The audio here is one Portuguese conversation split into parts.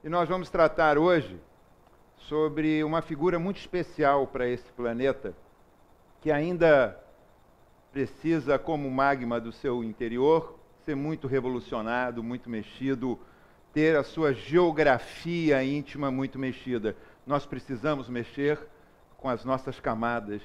E nós vamos tratar hoje sobre uma figura muito especial para esse planeta, que ainda precisa, como magma do seu interior, ser muito revolucionado, muito mexido, ter a sua geografia íntima muito mexida. Nós precisamos mexer com as nossas camadas.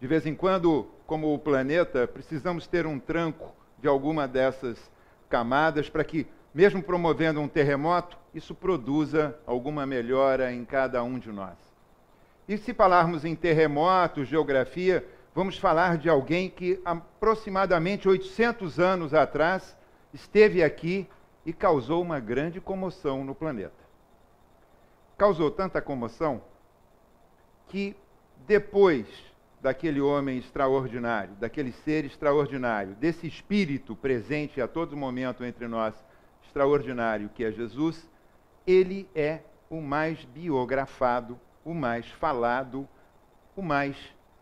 De vez em quando, como o planeta, precisamos ter um tranco de alguma dessas camadas para que, mesmo promovendo um terremoto, isso produza alguma melhora em cada um de nós. E se falarmos em terremoto, geografia, vamos falar de alguém que aproximadamente 800 anos atrás esteve aqui e causou uma grande comoção no planeta. Causou tanta comoção que depois daquele homem extraordinário, daquele ser extraordinário, desse espírito presente a todo momento entre nós, extraordinário que é Jesus, ele é o mais biografado, o mais falado, o mais...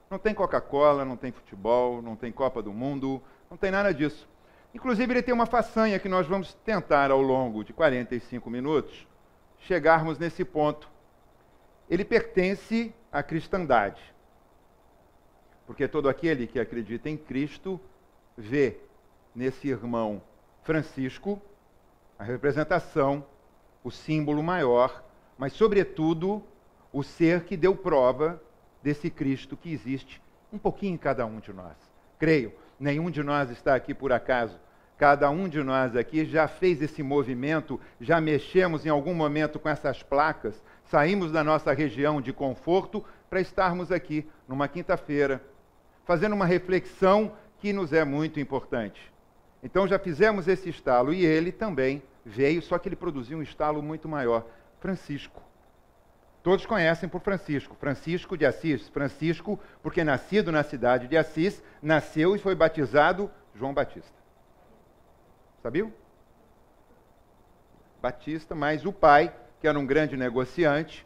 Não tem Coca-Cola, não tem futebol, não tem Copa do Mundo, não tem nada disso. Inclusive, ele tem uma façanha que nós vamos tentar, ao longo de 45 minutos, chegarmos nesse ponto. Ele pertence à cristandade. Porque todo aquele que acredita em Cristo vê nesse irmão Francisco a representação, o símbolo maior, mas, sobretudo, o ser que deu prova desse Cristo que existe um pouquinho em cada um de nós. Creio, nenhum de nós está aqui por acaso. Cada um de nós aqui já fez esse movimento, já mexemos em algum momento com essas placas, saímos da nossa região de conforto para estarmos aqui numa quinta-feira, fazendo uma reflexão que nos é muito importante. Então já fizemos esse estalo e ele também veio, só que ele produziu um estalo muito maior. Francisco. Todos conhecem por Francisco. Francisco de Assis. Francisco, porque nascido na cidade de Assis, nasceu e foi batizado João Batista. Sabiam? Batista, mas o pai, que era um grande negociante,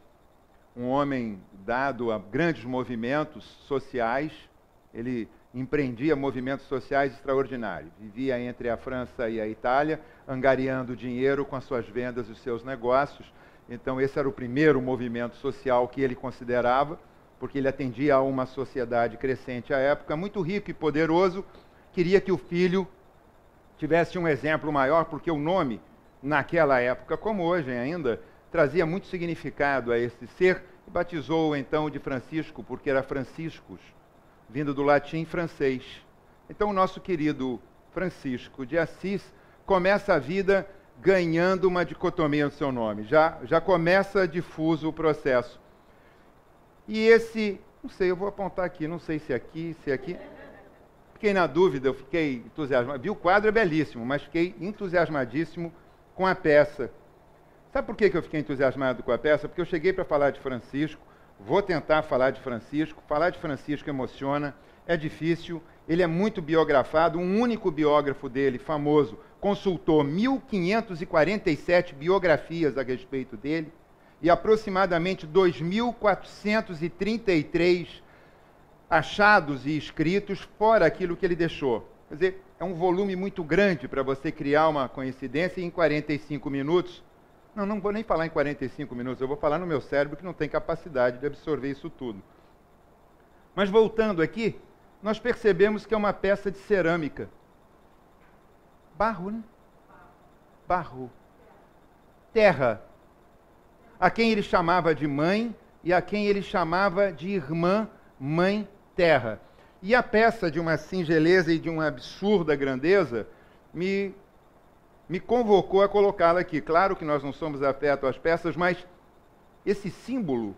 um homem dado a grandes movimentos sociais, ele empreendia movimentos sociais extraordinários. Vivia entre a França e a Itália, angariando dinheiro com as suas vendas e os seus negócios. Então, esse era o primeiro movimento social que ele considerava, porque ele atendia a uma sociedade crescente à época, muito rico e poderoso, queria que o filho tivesse um exemplo maior, porque o nome, naquela época, como hoje ainda, trazia muito significado a esse ser, e batizou-o então de Francisco, porque era Franciscus, vindo do latim francês. Então, o nosso querido Francisco de Assis começa a vida ganhando uma dicotomia no seu nome. Já começa difuso o processo. E esse, não sei, eu vou apontar aqui, não sei se é aqui, se é aqui. Fiquei na dúvida, eu fiquei entusiasmado. Vi o quadro, é belíssimo, mas fiquei entusiasmadíssimo com a peça. Sabe por que eu fiquei entusiasmado com a peça? Porque eu cheguei para falar de Francisco, vou tentar falar de Francisco. Falar de Francisco emociona, é difícil, ele é muito biografado. Um único biógrafo dele, famoso, consultou 1.547 biografias a respeito dele e aproximadamente 2.433 achados e escritos fora aquilo que ele deixou. Quer dizer, é um volume muito grande para você criar uma coincidência em 45 minutos. Não vou nem falar em 45 minutos, eu vou falar no meu cérebro que não tem capacidade de absorver isso tudo. Mas voltando aqui, nós percebemos que é uma peça de cerâmica. Barro, né? Barro. Terra. A quem ele chamava de mãe e a quem ele chamava de irmã, mãe, terra. E a peça, de uma singeleza e de uma absurda grandeza, me convocou a colocá-la aqui. Claro que nós não somos afetos às peças, mas esse símbolo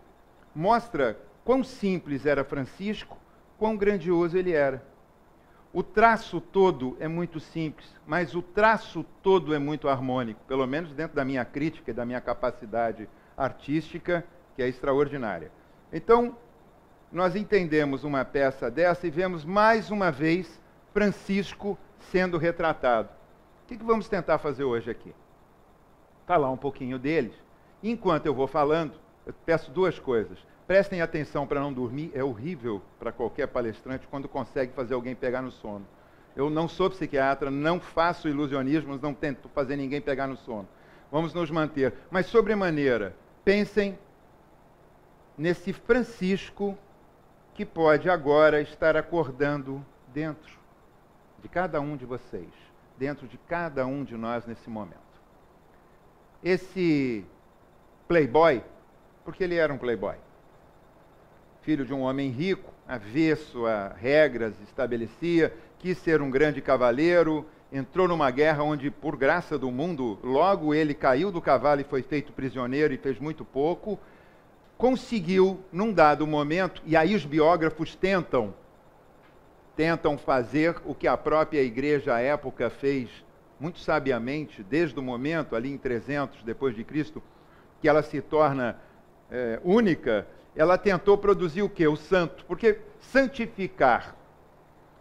mostra quão simples era Francisco, quão grandioso ele era. O traço todo é muito simples, mas o traço todo é muito harmônico, pelo menos dentro da minha crítica e da minha capacidade artística, que é extraordinária. Então, nós entendemos uma peça dessa e vemos mais uma vez Francisco sendo retratado. O que vamos tentar fazer hoje aqui? Falar um pouquinho deles. Enquanto eu vou falando, eu peço duas coisas. Prestem atenção para não dormir, é horrível para qualquer palestrante quando consegue fazer alguém pegar no sono. Eu não sou psiquiatra, não faço ilusionismos, não tento fazer ninguém pegar no sono. vamos nos manter. Mas, sobremaneira, pensem nesse Francisco que pode agora estar acordando dentro de cada um de vocês, dentro de cada um de nós nesse momento. Esse playboy, porque ele era um playboy, filho de um homem rico, avesso a regras, estabelecia, quis ser um grande cavaleiro, entrou numa guerra onde, por graça do mundo, logo ele caiu do cavalo e foi feito prisioneiro e fez muito pouco, conseguiu, num dado momento, e aí os biógrafos tentam fazer o que a própria igreja à época fez muito sabiamente, desde o momento, ali em 300 depois de Cristo, que ela se torna única, ela tentou produzir o quê? O santo. Porque santificar,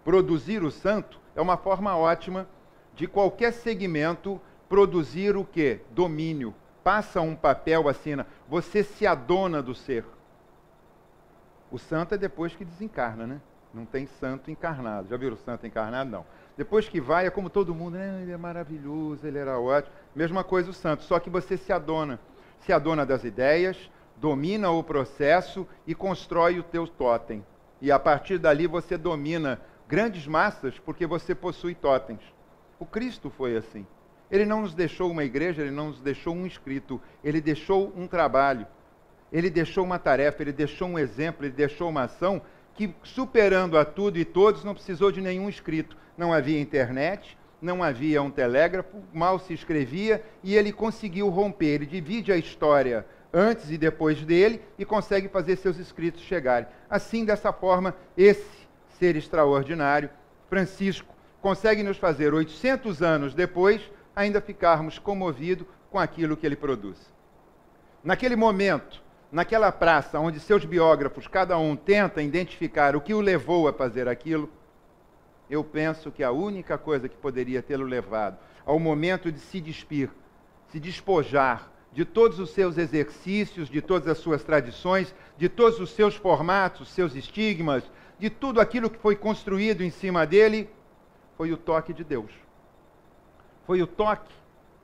produzir o santo, é uma forma ótima de qualquer segmento produzir o quê? Domínio. Passa um papel, assina. Você se adona do ser. O santo é depois que desencarna, né? Não tem santo encarnado. Já viram o santo encarnado? Não. Depois que vai, é como todo mundo, né? Ele é maravilhoso, ele era ótimo. Mesma coisa o santo, só que você se adona. Se adona das ideias, domina o processo e constrói o teu totem. E a partir dali você domina grandes massas porque você possui totens. O Cristo foi assim. Ele não nos deixou uma igreja, ele não nos deixou um escrito, ele deixou um trabalho, ele deixou uma tarefa, ele deixou um exemplo, ele deixou uma ação que, superando a tudo e todos, não precisou de nenhum escrito. Não havia internet, não havia um telégrafo, mal se escrevia, e ele conseguiu romper. Ele divide a história antes e depois dele e consegue fazer seus escritos chegarem. Assim, dessa forma, esse ser extraordinário, Francisco, consegue nos fazer 800 anos depois ainda ficarmos comovidos com aquilo que ele produz. Naquele momento, naquela praça onde seus biógrafos, cada um tenta identificar o que o levou a fazer aquilo, eu penso que a única coisa que poderia tê-lo levado ao momento de se despir, se despojar de todos os seus exercícios, de todas as suas tradições, de todos os seus formatos, seus estigmas, de tudo aquilo que foi construído em cima dele, foi o toque de Deus. Foi o toque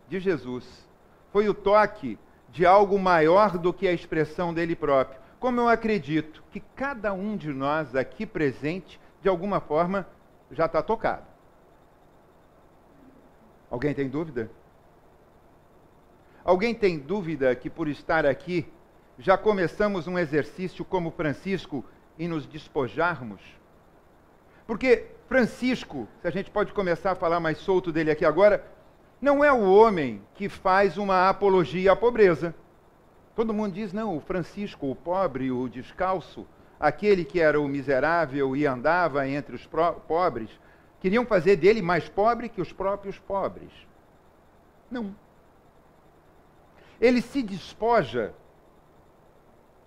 de Jesus. Foi o toque de algo maior do que a expressão dele próprio. Como eu acredito que cada um de nós aqui presente, de alguma forma, já está tocado. Alguém tem dúvida? Alguém tem dúvida que por estar aqui, já começamos um exercício como Francisco em nos despojarmos? Porque Francisco, se a gente pode começar a falar mais solto dele aqui agora, não é o homem que faz uma apologia à pobreza. Todo mundo diz, não, o Francisco, o pobre, o descalço, aquele que era o miserável e andava entre os pobres, queriam fazer dele mais pobre que os próprios pobres. Não. Ele se despoja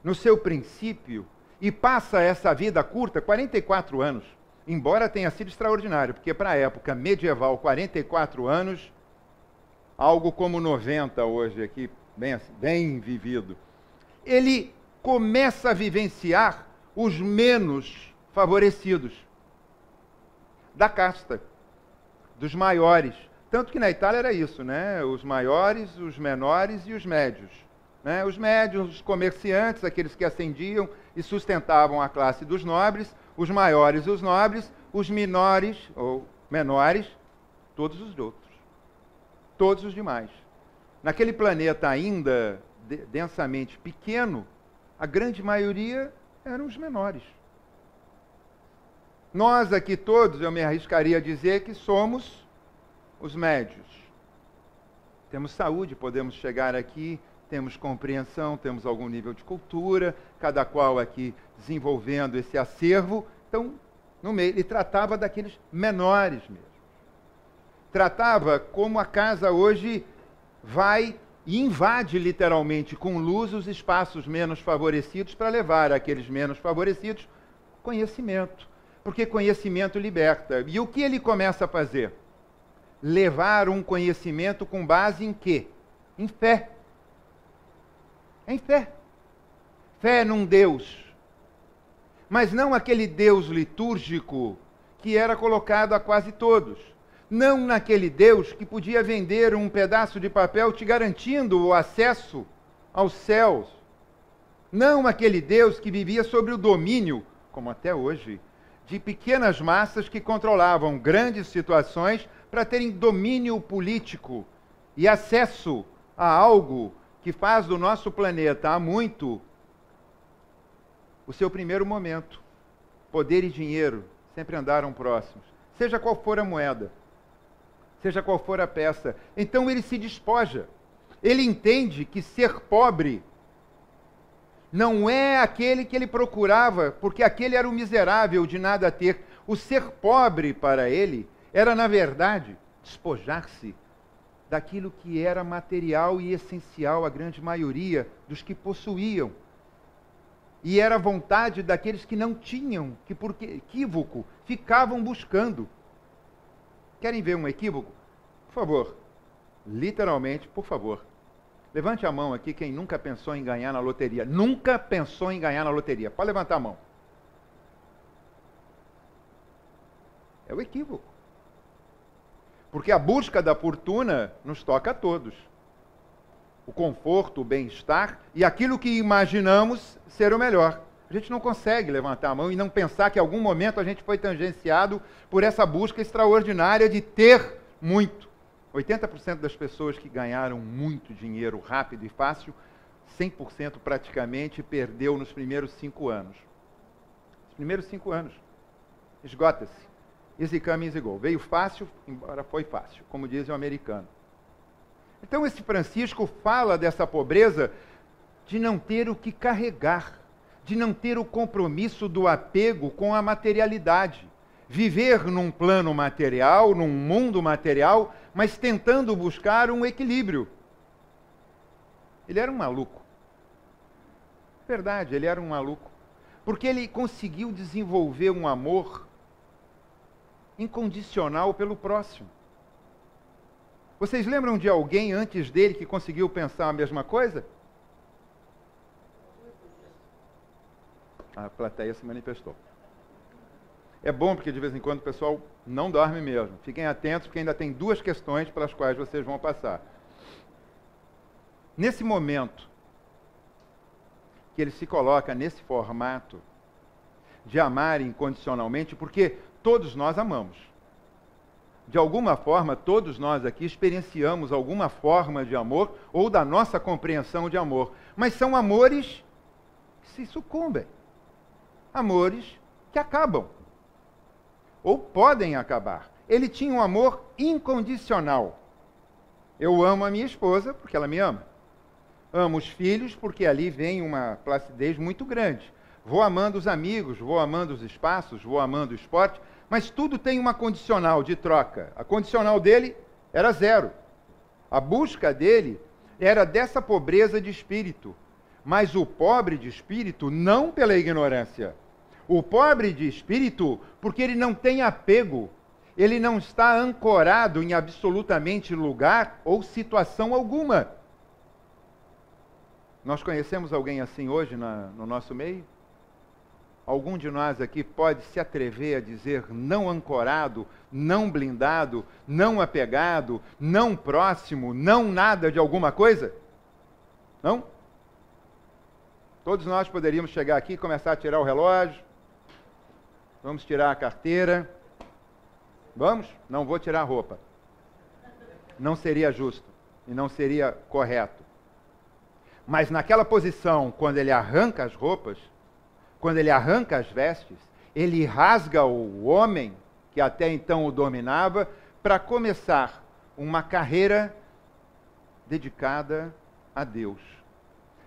no seu princípio e passa essa vida curta, 44 anos, embora tenha sido extraordinário, porque para a época medieval, 44 anos, algo como 90 hoje aqui, bem vivido. Ele começa a vivenciar os menos favorecidos da casta, dos maiores. Tanto que na Itália era isso, né? Os maiores, os menores e os médios. Né? Os médios, os comerciantes, aqueles que ascendiam e sustentavam a classe dos nobres, os maiores, os nobres, os menores ou menores, todos os outros. Todos os demais. Naquele planeta ainda densamente pequeno, a grande maioria eram os menores. Nós aqui todos, eu me arriscaria a dizer que somos os médios. Temos saúde, podemos chegar aqui, temos compreensão, temos algum nível de cultura, cada qual aqui desenvolvendo esse acervo. Então, no meio, ele tratava daqueles menores mesmo. Tratava como a casa hoje vai e invade literalmente com luz os espaços menos favorecidos para levar àqueles menos favorecidos conhecimento. Porque conhecimento liberta. E o que ele começa a fazer? Levar um conhecimento com base em quê? Em fé. Em fé. Fé num Deus. Mas não aquele Deus litúrgico que era colocado a quase todos. Não naquele Deus que podia vender um pedaço de papel te garantindo o acesso aos céus. Não aquele Deus que vivia sobre o domínio, como até hoje, de pequenas massas que controlavam grandes situações para terem domínio político e acesso a algo que faz do nosso planeta há muito o seu primeiro momento. Poder e dinheiro sempre andaram próximos, seja qual for a moeda, seja qual for a peça. Então ele se despoja. Ele entende que ser pobre não é aquele que ele procurava, porque aquele era o miserável de nada ter. O ser pobre para ele era, na verdade, despojar-se daquilo que era material e essencial à grande maioria dos que possuíam. E era a vontade daqueles que não tinham, que por equívoco ficavam buscando. Querem ver um equívoco? Por favor, literalmente, por favor. Levante a mão aqui quem nunca pensou em ganhar na loteria. Nunca pensou em ganhar na loteria. Pode levantar a mão. É o equívoco. Porque a busca da fortuna nos toca a todos. O conforto, o bem-estar e aquilo que imaginamos ser o melhor. A gente não consegue levantar a mão e não pensar que em algum momento a gente foi tangenciado por essa busca extraordinária de ter muito. 80% das pessoas que ganharam muito dinheiro rápido e fácil, 100% praticamente perdeu nos primeiros 5 anos. Os primeiros 5 anos. Esgota-se. Easy come, easy go. Veio fácil, embora foi fácil, como diz o americano. Então esse Francisco fala dessa pobreza de não ter o que carregar, de não ter o compromisso do apego com a materialidade. Viver num plano material, num mundo material, mas tentando buscar um equilíbrio. Ele era um maluco. Verdade, ele era um maluco. Porque ele conseguiu desenvolver um amor incondicional pelo próximo. Vocês lembram de alguém antes dele que conseguiu pensar a mesma coisa? A plateia se manifestou. É bom porque de vez em quando o pessoal não dorme mesmo. Fiquem atentos porque ainda tem 2 questões pelas quais vocês vão passar. Nesse momento que ele se coloca nesse formato de amar incondicionalmente, porque todos nós amamos. De alguma forma, todos nós aqui experienciamos alguma forma de amor ou da nossa compreensão de amor. Mas são amores que se sucumbem. Amores que acabam. Ou podem acabar. Ele tinha um amor incondicional. Eu amo a minha esposa porque ela me ama. Amo os filhos porque ali vem uma placidez muito grande. Vou amando os amigos, vou amando os espaços, vou amando o esporte, mas tudo tem uma condicional de troca. A condicional dele era 0. A busca dele era dessa pobreza de espírito. Mas o pobre de espírito não pela ignorância. O pobre de espírito porque ele não tem apego. Ele não está ancorado em absolutamente lugar ou situação alguma. Nós conhecemos alguém assim hoje no nosso meio? Algum de nós aqui pode se atrever a dizer não ancorado, não blindado, não apegado, não próximo, não nada de alguma coisa? Não? Todos nós poderíamos chegar aqui e começar a tirar o relógio. Vamos tirar a carteira. Vamos? Não vou tirar a roupa. Não seria justo e não seria correto. Mas naquela posição, quando ele arranca as roupas, quando ele arranca as vestes, ele rasga o homem que até então o dominava para começar uma carreira dedicada a Deus.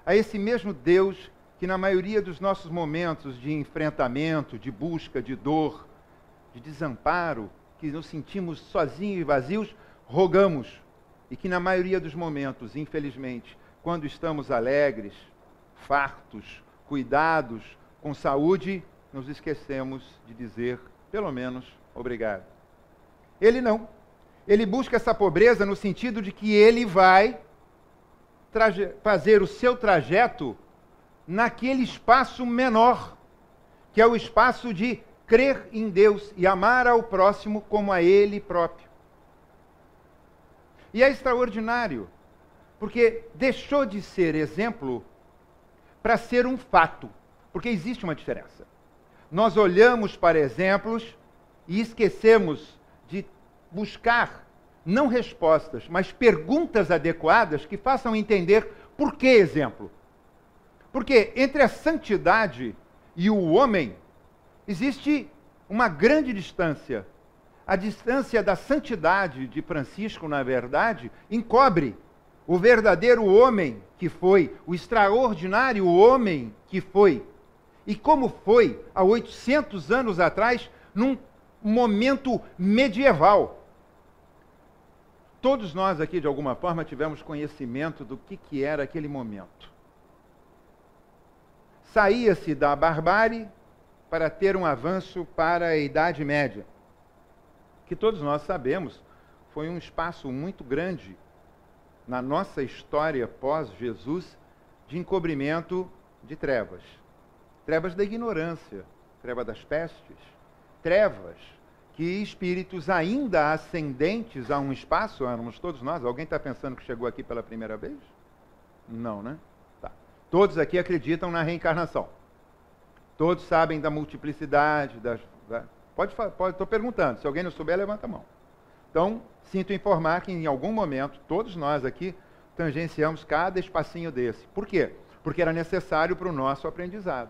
A esse mesmo Deus que na maioria dos nossos momentos de enfrentamento, de busca, de dor, de desamparo, que nos sentimos sozinhos e vazios, rogamos. E que na maioria dos momentos, infelizmente, quando estamos alegres, fartos, cuidados, com saúde, nos esquecemos de dizer, pelo menos, obrigado. Ele não. Ele busca essa pobreza no sentido de que ele vai fazer o seu trajeto naquele espaço menor, que é o espaço de crer em Deus e amar ao próximo como a ele próprio. E é extraordinário, porque deixou de ser exemplo para ser um fato, porque existe uma diferença. Nós olhamos para exemplos e esquecemos de buscar, não respostas, mas perguntas adequadas que façam entender por que exemplo. Porque entre a santidade e o homem existe uma grande distância. A distância da santidade de Francisco, na verdade, encobre o verdadeiro homem que foi, o extraordinário homem que foi. E como foi há 800 anos atrás, num momento medieval. Todos nós aqui, de alguma forma, tivemos conhecimento do que era aquele momento. Saía-se da barbárie para ter um avanço para a Idade Média, que todos nós sabemos foi um espaço muito grande na nossa história pós-Jesus de encobrimento de trevas. Trevas da ignorância, trevas das pestes, trevas que espíritos ainda ascendentes a um espaço, éramos todos nós. Alguém está pensando que chegou aqui pela primeira vez? Não, né? Tá. Todos aqui acreditam na reencarnação. Todos sabem da multiplicidade, estou perguntando. Se alguém não souber, levanta a mão. Então, sinto informar que em algum momento, todos nós aqui tangenciamos cada espacinho desse. Por quê? Porque era necessário para o nosso aprendizado.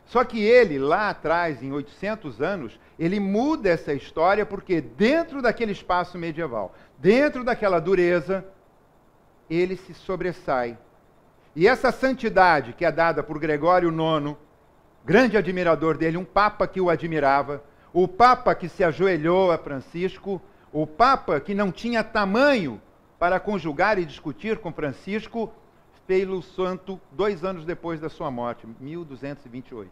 Só que ele, lá atrás, em 800 anos, ele muda essa história porque dentro daquele espaço medieval, dentro daquela dureza, ele se sobressai. E essa santidade que é dada por Gregório IX, grande admirador dele, um papa que o admirava, o papa que se ajoelhou a Francisco, o papa que não tinha tamanho para conjugar e discutir com Francisco, fez-o santo 2 anos depois da sua morte, 1228.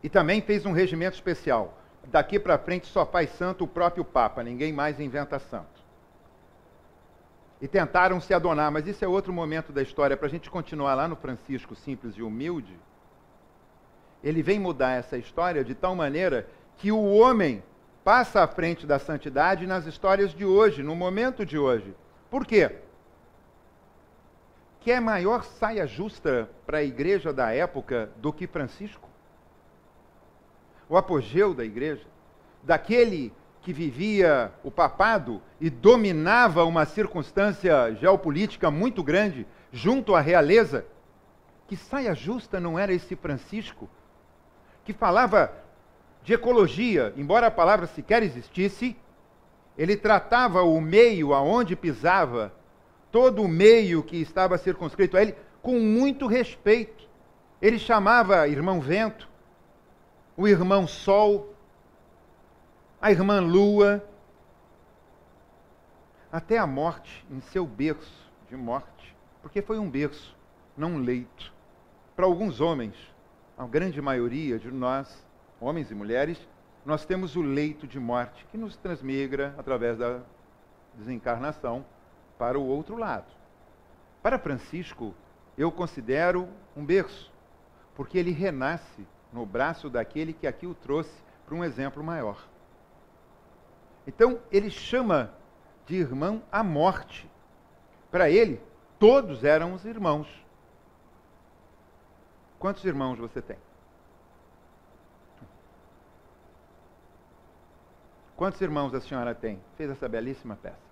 E também fez um regimento especial. Daqui para frente só faz santo o próprio Papa, ninguém mais inventa santo. E tentaram se adonar, mas isso é outro momento da história. Para a gente continuar lá no Francisco simples e humilde, ele vem mudar essa história de tal maneira que o homem passa à frente da santidade nas histórias de hoje, no momento de hoje. Por quê? Que é maior saia justa para a igreja da época do que Francisco? O apogeu da igreja, daquele que vivia o papado e dominava uma circunstância geopolítica muito grande junto à realeza, que saia justa não era esse Francisco, que falava de ecologia, embora a palavra sequer existisse, ele tratava o meio aonde pisava, todo o meio que estava circunscrito a ele, com muito respeito. Ele chamava irmão vento, o irmão sol, a irmã lua, até a morte em seu berço de morte, porque foi um berço, não um leito. Para alguns homens, a grande maioria de nós, homens e mulheres, nós temos o leito de morte que nos transmigra através da desencarnação para o outro lado. Para Francisco, eu considero um berço, porque ele renasce no braço daquele que aqui o trouxe para um exemplo maior. Então, ele chama de irmão a morte. Para ele, todos eram os irmãos. Quantos irmãos você tem? Quantos irmãos a senhora tem? Fez essa belíssima peça.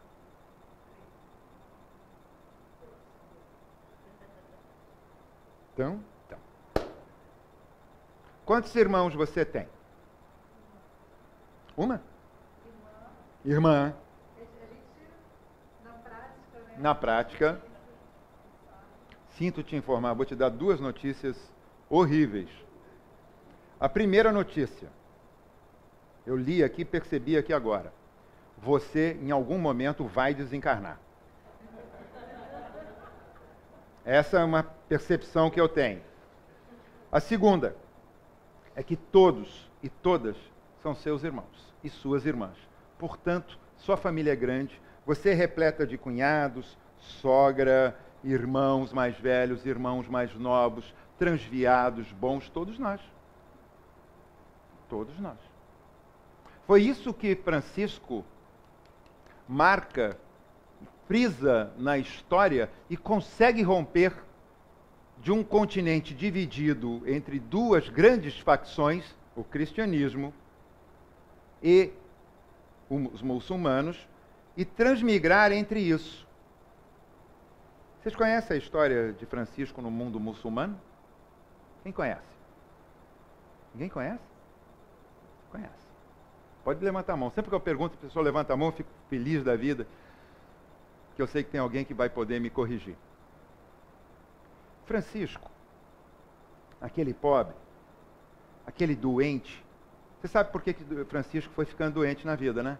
Então. Quantos irmãos você tem? Uma? Irmã. Na prática, sinto te informar, vou te dar 2 notícias horríveis. A primeira notícia, eu li aqui e percebi aqui agora. Você, em algum momento, vai desencarnar. Essa é uma percepção que eu tenho. A segunda é que todos e todas são seus irmãos e suas irmãs. Portanto, sua família é grande, você é repleta de cunhados, sogra, irmãos mais velhos, irmãos mais novos, transviados, bons, todos nós. Todos nós. Foi isso que Francisco marca, frisa na história e consegue romper de um continente dividido entre duas grandes facções, o cristianismo e os muçulmanos, e transmigrar entre isso. Vocês conhecem a história de Francisco no mundo muçulmano? Quem conhece? Ninguém conhece? Conhece. Pode levantar a mão. Sempre que eu pergunto, a pessoa levanta a mão, eu fico feliz da vida, que eu sei que tem alguém que vai poder me corrigir. Francisco, aquele pobre, aquele doente, você sabe por que Francisco foi ficando doente na vida, né?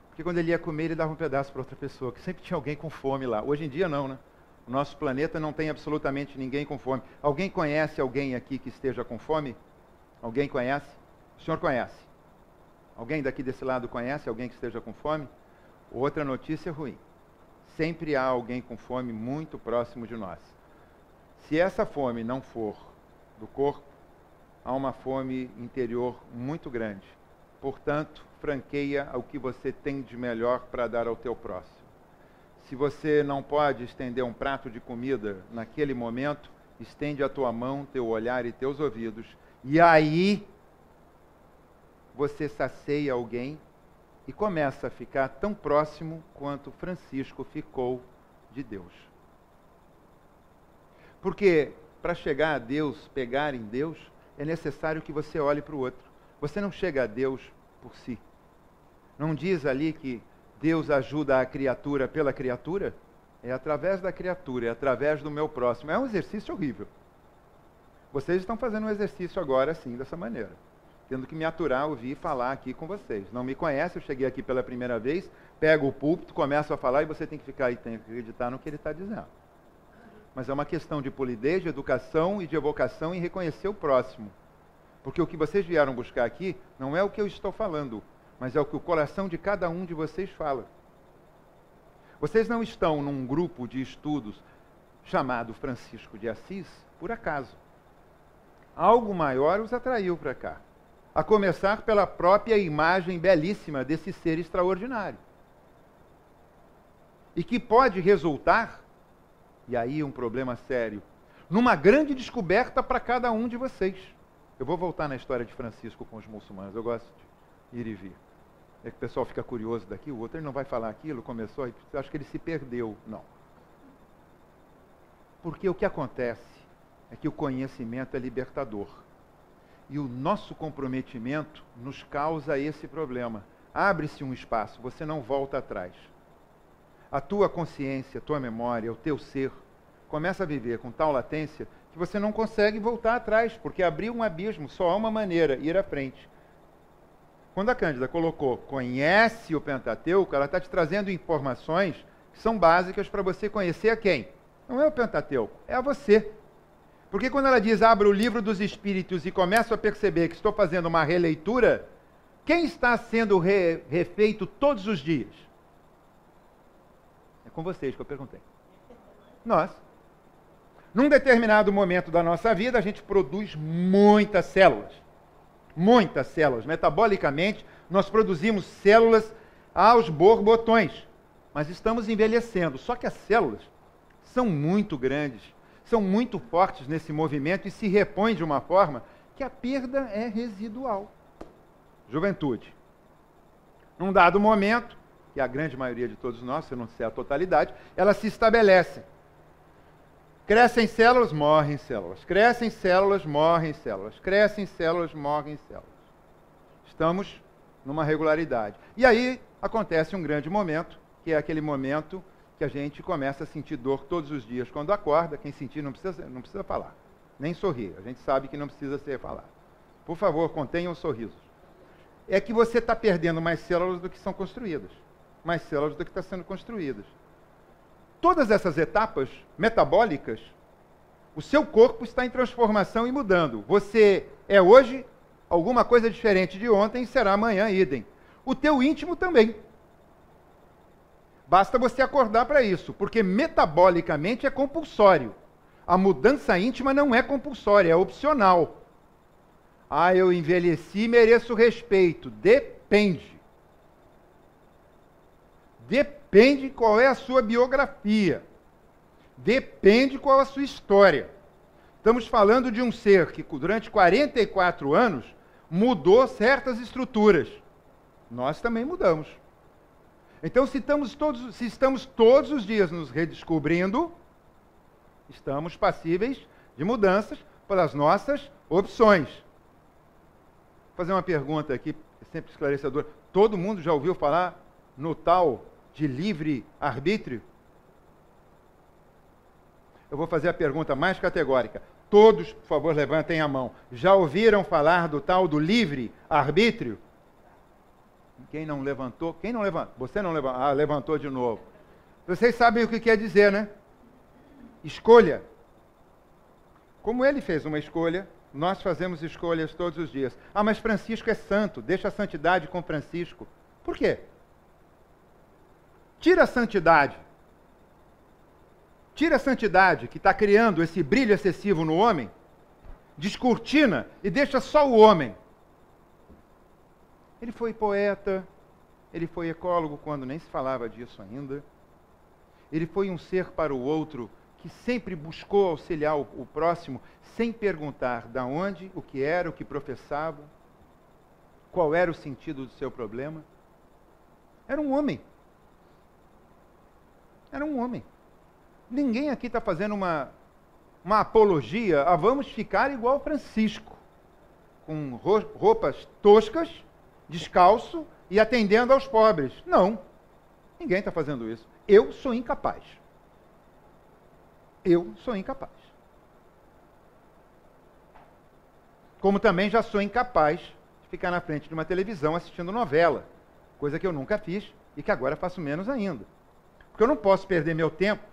Porque quando ele ia comer, ele dava um pedaço para outra pessoa, que sempre tinha alguém com fome lá. Hoje em dia não, né? O nosso planeta não tem absolutamente ninguém com fome. Alguém conhece alguém aqui que esteja com fome? Alguém conhece? O senhor conhece? Alguém daqui desse lado conhece alguém que esteja com fome? Outra notícia ruim. Sempre há alguém com fome muito próximo de nós. Se essa fome não for do corpo, há uma fome interior muito grande. Portanto, franqueia o que você tem de melhor para dar ao teu próximo. Se você não pode estender um prato de comida naquele momento, estende a tua mão, teu olhar e teus ouvidos. E aí, você sacia alguém e começa a ficar tão próximo quanto Francisco ficou de Deus. Porque para chegar a Deus, pegar em Deus, é necessário que você olhe para o outro. Você não chega a Deus por si. Não diz ali que Deus ajuda a criatura pela criatura? É através da criatura, é através do meu próximo. É um exercício horrível. Vocês estão fazendo um exercício agora assim, dessa maneira. Tendo que me aturar, ouvir e falar aqui com vocês. Não me conhece, eu cheguei aqui pela primeira vez, pego o púlpito, começo a falar e você tem que ficar aí, tem que acreditar no que ele está dizendo. Mas é uma questão de polidez, de educação e de evocação em reconhecer o próximo. Porque o que vocês vieram buscar aqui não é o que eu estou falando, mas é o que o coração de cada um de vocês fala. Vocês não estão num grupo de estudos chamado Francisco de Assis por acaso. Algo maior os atraiu para cá. A começar pela própria imagem belíssima desse ser extraordinário. E que pode resultar, e aí um problema sério, numa grande descoberta para cada um de vocês. Eu vou voltar na história de Francisco com os muçulmanos, eu gosto de ir e vir. É que o pessoal fica curioso daqui, o outro ele não vai falar aquilo, começou, e acho que ele se perdeu. Não. Porque o que acontece é que o conhecimento é libertador. E o nosso comprometimento nos causa esse problema. Abre-se um espaço, você não volta atrás. A tua consciência, a tua memória, o teu ser, começa a viver com tal latência que você não consegue voltar atrás, porque abriu um abismo, só há uma maneira, ir à frente. Quando a Cândida colocou, conhece o Pentateuco, ela está te trazendo informações que são básicas para você conhecer a quem? Não é o Pentateuco, é a você. Porque quando ela diz, abra o livro dos Espíritos e começo a perceber que estou fazendo uma releitura, quem está sendo refeito todos os dias? É com vocês que eu perguntei. Nós. Num determinado momento da nossa vida, a gente produz muitas células. Muitas células. Metabolicamente, nós produzimos células aos borbotões. Mas estamos envelhecendo. Só que as células são muito grandes, são muito fortes nesse movimento e se repõem de uma forma que a perda é residual. Juventude. Num dado momento, que a grande maioria de todos nós, se não ser a totalidade, elas se estabelecem. Crescem células, morrem células. Crescem células, morrem células. Crescem células, morrem células. Estamos numa regularidade. E aí acontece um grande momento, que é aquele momento que a gente começa a sentir dor todos os dias quando acorda. Quem sentir não precisa falar, nem sorrir. A gente sabe que não precisa ser falado. Por favor, contenham os sorrisos. É que você está perdendo mais células do que são construídas. Mais células do que está sendo construídas. Todas essas etapas metabólicas, o seu corpo está em transformação e mudando. Você é hoje alguma coisa diferente de ontem e será amanhã idem. O teu íntimo também. Basta você acordar para isso, porque metabolicamente é compulsório. A mudança íntima não é compulsória, é opcional. Ah, eu envelheci e mereço respeito. Depende. Depende qual é a sua biografia. Depende qual a sua história. Estamos falando de um ser que, durante 44 anos, mudou certas estruturas. Nós também mudamos. Então, se estamos todos os dias nos redescobrindo, estamos passíveis de mudanças pelas nossas opções. Vou fazer uma pergunta aqui, sempre esclarecedora. Todo mundo já ouviu falar no tal de livre-arbítrio? Eu vou fazer a pergunta mais categórica. Todos, por favor, levantem a mão. Já ouviram falar do tal do livre-arbítrio? Quem não levantou? Quem não levantou? Você não levantou? Ah, levantou de novo. Vocês sabem o que quer dizer, né? Escolha. Como ele fez uma escolha, nós fazemos escolhas todos os dias. Ah, mas Francisco é santo, deixa a santidade com Francisco. Por quê? Tira a santidade. Tira a santidade que está criando esse brilho excessivo no homem, descortina e deixa só o homem. Ele foi poeta, ele foi ecólogo quando nem se falava disso ainda. Ele foi um ser para o outro que sempre buscou auxiliar o próximo sem perguntar de onde, o que era, o que professava, qual era o sentido do seu problema. Era um homem. Era um homem. Ninguém aqui está fazendo uma apologia a vamos ficar igual Francisco, com roupas toscas, descalço e atendendo aos pobres. Não. Ninguém está fazendo isso. Eu sou incapaz. Eu sou incapaz. Como também já sou incapaz de ficar na frente de uma televisão assistindo novela, coisa que eu nunca fiz e que agora faço menos ainda. Porque eu não posso perder meu tempo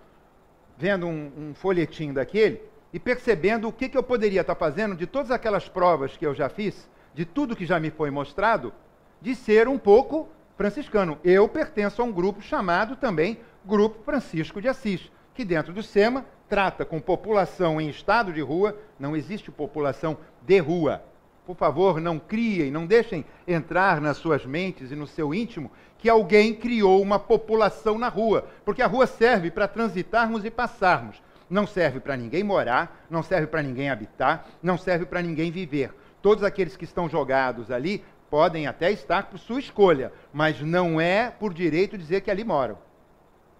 vendo um folhetim daquele e percebendo o que eu poderia estar fazendo de todas aquelas provas que eu já fiz, de tudo que já me foi mostrado, de ser um pouco franciscano. Eu pertenço a um grupo chamado também Grupo Francisco de Assis, que dentro do SEMA trata com população em estado de rua. Não existe população de rua. Por favor, não criem, não deixem entrar nas suas mentes e no seu íntimo que alguém criou uma população na rua, porque a rua serve para transitarmos e passarmos. Não serve para ninguém morar, não serve para ninguém habitar, não serve para ninguém viver. Todos aqueles que estão jogados ali podem até estar por sua escolha, mas não é por direito dizer que ali moram.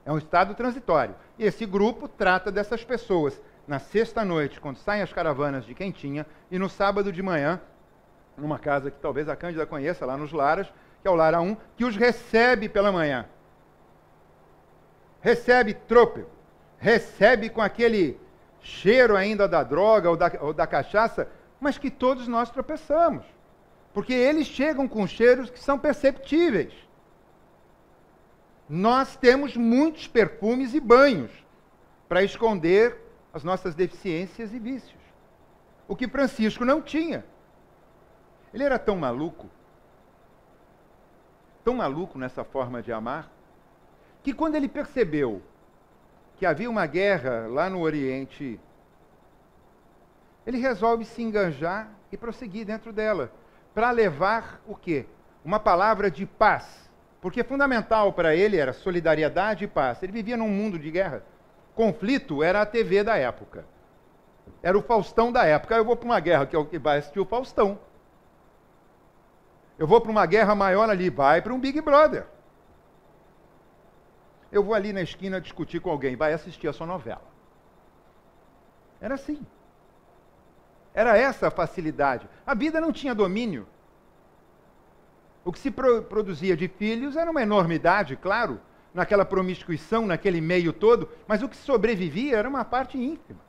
É um estado transitório. E esse grupo trata dessas pessoas na sexta-noite, quando saem as caravanas de Quentinha, e no sábado de manhã, numa casa que talvez a Cândida conheça, lá nos Laras, que é o Lara 1, que os recebe pela manhã. Recebe trôpego, recebe com aquele cheiro ainda da droga ou da cachaça, mas que todos nós tropeçamos. Porque eles chegam com cheiros que são perceptíveis. Nós temos muitos perfumes e banhos para esconder as nossas deficiências e vícios. O que Francisco não tinha. Ele era tão maluco nessa forma de amar, que quando ele percebeu que havia uma guerra lá no Oriente, ele resolve se enganjar e prosseguir dentro dela, para levar o quê? Uma palavra de paz. Porque fundamental para ele era solidariedade e paz. Ele vivia num mundo de guerra. Conflito era a TV da época. Era o Faustão da época. Eu vou para uma guerra, que é o que vai assistir o Faustão. Eu vou para uma guerra maior ali, vai para um Big Brother. Eu vou ali na esquina discutir com alguém, vai assistir a sua novela. Era assim. Era essa a facilidade. A vida não tinha domínio. O que se produzia de filhos era uma enormidade, claro, naquela promiscuição, naquele meio todo, mas o que sobrevivia era uma parte ínfima.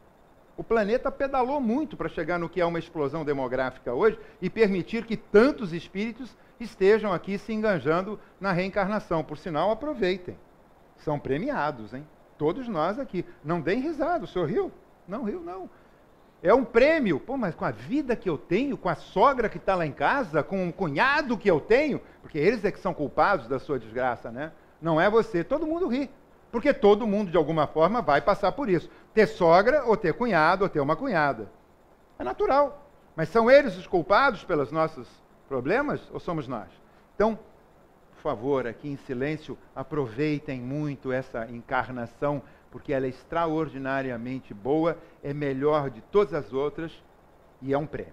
O planeta pedalou muito para chegar no que é uma explosão demográfica hoje e permitir que tantos espíritos estejam aqui se enganjando na reencarnação. Por sinal, aproveitem. São premiados, hein? Todos nós aqui. Não deem risada. O senhor riu? Não riu, não. É um prêmio. Pô, mas com a vida que eu tenho, com a sogra que está lá em casa, com o cunhado que eu tenho, porque eles é que são culpados da sua desgraça, né? Não é você. Todo mundo ri. Porque todo mundo, de alguma forma, vai passar por isso. Ter sogra, ou ter cunhado, ou ter uma cunhada. É natural. Mas são eles os culpados pelos nossos problemas, ou somos nós? Então, por favor, aqui em silêncio, aproveitem muito essa encarnação, porque ela é extraordinariamente boa, é melhor de todas as outras e é um prêmio.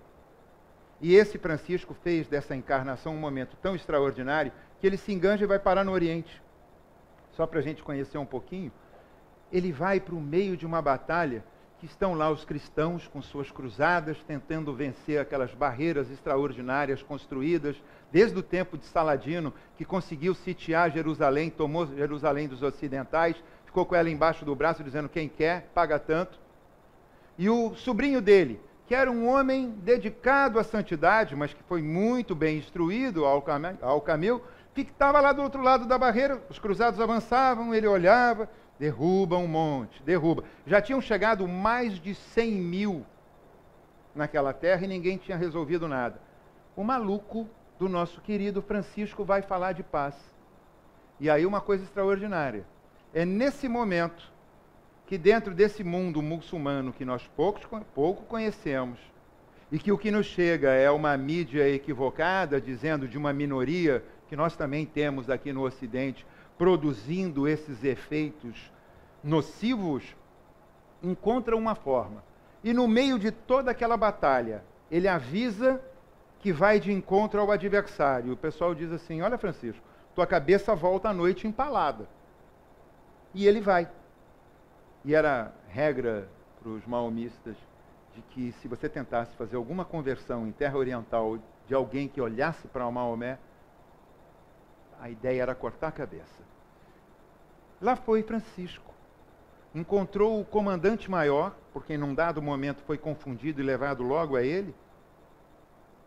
E esse Francisco fez dessa encarnação um momento tão extraordinário que ele se enganja e vai parar no Oriente. Só para a gente conhecer um pouquinho, ele vai para o meio de uma batalha que estão lá os cristãos com suas cruzadas, tentando vencer aquelas barreiras extraordinárias construídas desde o tempo de Saladino, que conseguiu sitiar Jerusalém, tomou Jerusalém dos ocidentais, ficou com ela embaixo do braço dizendo quem quer, paga tanto. E o sobrinho dele, que era um homem dedicado à santidade, mas que foi muito bem instruído, Al-Kamil, estava lá do outro lado da barreira, os cruzados avançavam, ele olhava, derruba um monte, derruba. Já tinham chegado mais de 100 mil naquela terra e ninguém tinha resolvido nada. O maluco do nosso querido Francisco vai falar de paz. E aí uma coisa extraordinária. É nesse momento que dentro desse mundo muçulmano que nós pouco conhecemos, e que o que nos chega é uma mídia equivocada, dizendo de uma minoria, que nós também temos aqui no Ocidente, produzindo esses efeitos nocivos, encontra uma forma. E no meio de toda aquela batalha, ele avisa que vai de encontro ao adversário. O pessoal diz assim, olha Francisco, tua cabeça volta à noite empalada. E ele vai. E era regra para os maomistas de que se você tentasse fazer alguma conversão em terra oriental de alguém que olhasse para o Maomé, a ideia era cortar a cabeça. Lá foi Francisco. Encontrou o comandante maior, porque num dado momento foi confundido e levado logo a ele.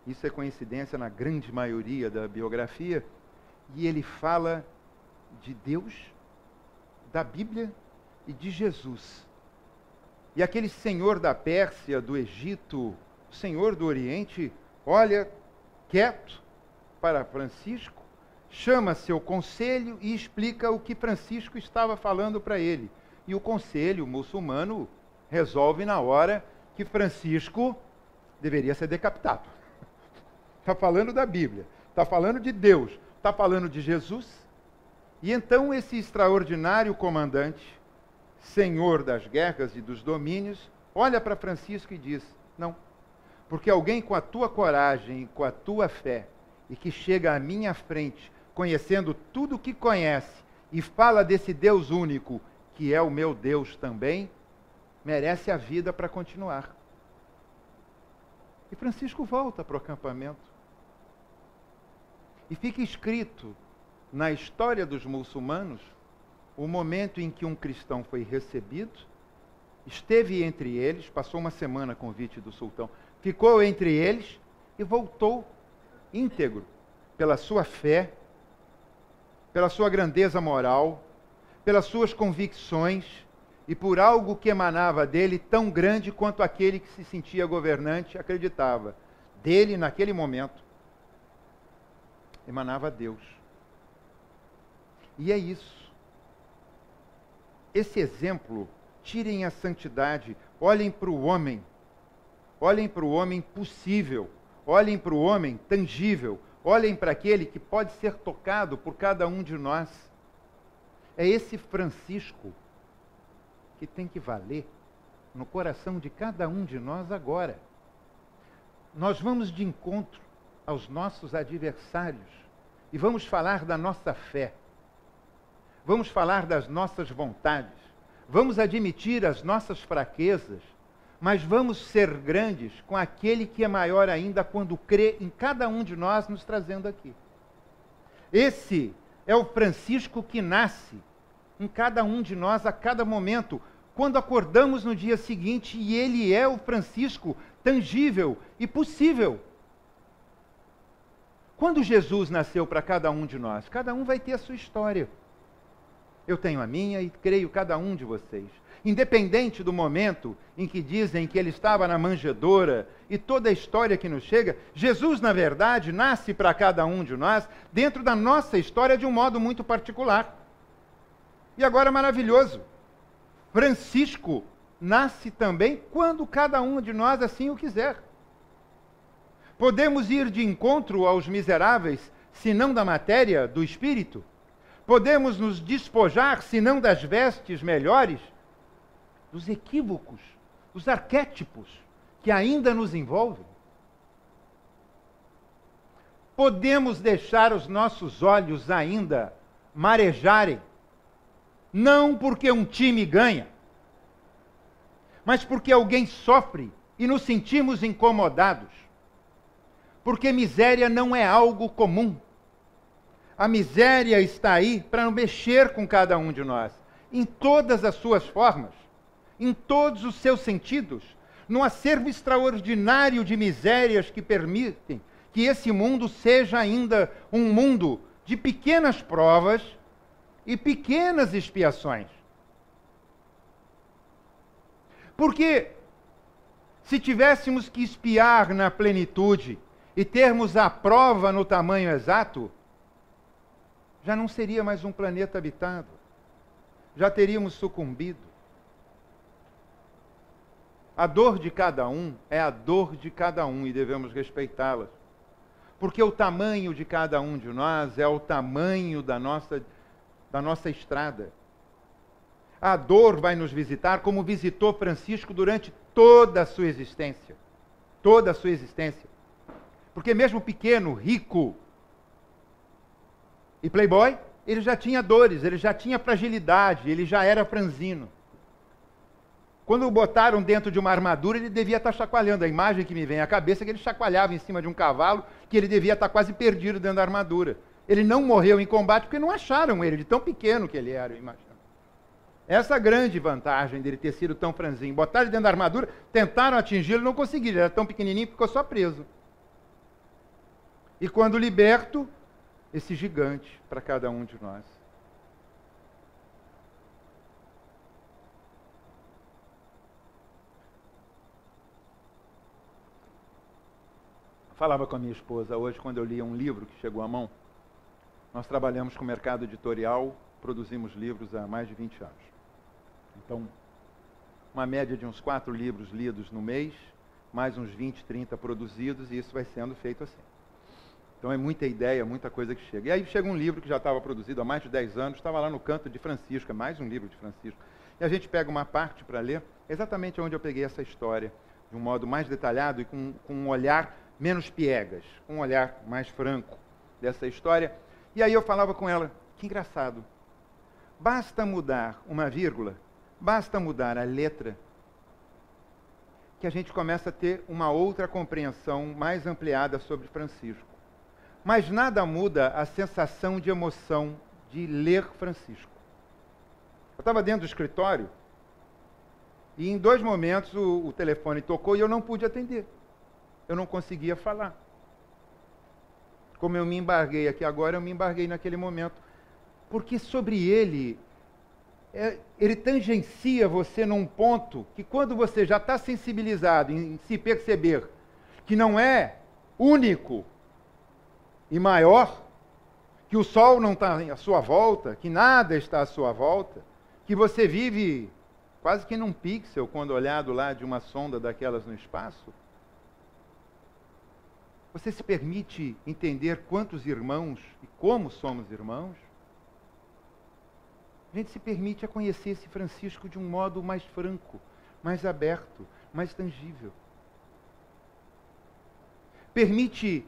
Isso é coincidência na grande maioria da biografia. E ele fala de Deus, da Bíblia e de Jesus. E aquele senhor da Pérsia, do Egito, o senhor do Oriente, olha quieto para Francisco, chama seu conselho e explica o que Francisco estava falando para ele. E o conselho muçulmano resolve na hora que Francisco deveria ser decapitado. Está falando da Bíblia, está falando de Deus, está falando de Jesus. E então esse extraordinário comandante, senhor das guerras e dos domínios, olha para Francisco e diz, não, porque alguém com a tua coragem e com a tua fé, e que chega à minha frente, conhecendo tudo o que conhece, e fala desse Deus único, que é o meu Deus também, merece a vida para continuar. E Francisco volta para o acampamento. E fica escrito na história dos muçulmanos o momento em que um cristão foi recebido, esteve entre eles, passou uma semana a convite do sultão, ficou entre eles e voltou íntegro pela sua fé, pela sua grandeza moral, pelas suas convicções e por algo que emanava dele tão grande quanto aquele que se sentia governante acreditava. Dele, naquele momento, emanava Deus. E é isso. Esse exemplo, tirem a santidade, olhem para o homem possível, olhem para o homem tangível, olhem para aquele que pode ser tocado por cada um de nós. É esse Francisco que tem que valer no coração de cada um de nós agora. Nós vamos de encontro aos nossos adversários e vamos falar da nossa fé. Vamos falar das nossas vontades. Vamos admitir as nossas fraquezas, mas vamos ser grandes com aquele que é maior ainda quando crê em cada um de nós nos trazendo aqui. Esse é o Francisco que nasce em cada um de nós a cada momento, quando acordamos no dia seguinte, e ele é o Francisco tangível e possível. Quando Jesus nasceu para cada um de nós, cada um vai ter a sua história. Eu tenho a minha e creio cada um de vocês. Independente do momento em que dizem que ele estava na manjedoura e toda a história que nos chega, Jesus, na verdade, nasce para cada um de nós dentro da nossa história de um modo muito particular. E agora, maravilhoso, Francisco nasce também quando cada um de nós assim o quiser. Podemos ir de encontro aos miseráveis senão da matéria, do espírito? Podemos nos despojar, senão das vestes melhores, dos equívocos, dos arquétipos que ainda nos envolvem? Podemos deixar os nossos olhos ainda marejarem, não porque um time ganha, mas porque alguém sofre e nos sentimos incomodados. Porque miséria não é algo comum. A miséria está aí para mexer com cada um de nós, em todas as suas formas, em todos os seus sentidos, num acervo extraordinário de misérias que permitem que esse mundo seja ainda um mundo de pequenas provas e pequenas expiações. Porque se tivéssemos que expiar na plenitude e termos a prova no tamanho exato, já não seria mais um planeta habitado. Já teríamos sucumbido. A dor de cada um é a dor de cada um e devemos respeitá-las. Porque o tamanho de cada um de nós é o tamanho da nossa estrada. A dor vai nos visitar como visitou Francisco durante toda a sua existência. Toda a sua existência. Porque mesmo pequeno, rico e playboy, ele já tinha dores, ele já tinha fragilidade, ele já era franzino. Quando o botaram dentro de uma armadura, ele devia estar chacoalhando. A imagem que me vem à cabeça é que ele chacoalhava em cima de um cavalo, que ele devia estar quase perdido dentro da armadura. Ele não morreu em combate porque não acharam ele, de tão pequeno que ele era, eu imagino. Essa grande vantagem dele ter sido tão franzino. Botaram ele dentro da armadura, tentaram atingi-lo, não conseguiram. Ele era tão pequenininho que ficou só preso. E quando liberto, esse gigante para cada um de nós. Falava com a minha esposa hoje, quando eu lia um livro que chegou à mão. Nós trabalhamos com o mercado editorial, produzimos livros há mais de 20 anos. Então, uma média de uns 4 livros lidos no mês, mais uns 20, 30 produzidos, e isso vai sendo feito assim. Então é muita ideia, muita coisa que chega. E aí chega um livro que já estava produzido há mais de 10 anos, estava lá no canto de Francisco, é mais um livro de Francisco. E a gente pega uma parte para ler, exatamente onde eu peguei essa história, de um modo mais detalhado e com um olhar menos piegas, com um olhar mais franco dessa história. E aí eu falava com ela, que engraçado, basta mudar uma vírgula, basta mudar a letra, que a gente começa a ter uma outra compreensão mais ampliada sobre Francisco. Mas nada muda a sensação de emoção de ler Francisco. Eu estava dentro do escritório e em 2 momentos o telefone tocou e eu não pude atender. Eu não conseguia falar. Como eu me embarguei aqui agora, eu me embarguei naquele momento. Porque sobre ele tangencia você num ponto que quando você já está sensibilizado em se perceber que não é único e maior, que o sol não está à sua volta, que nada está à sua volta, que você vive quase que num pixel quando olhado lá de uma sonda daquelas no espaço, você se permite entender quantos irmãos e como somos irmãos? A gente se permite a conhecer esse Francisco de um modo mais franco, mais aberto, mais tangível. Permite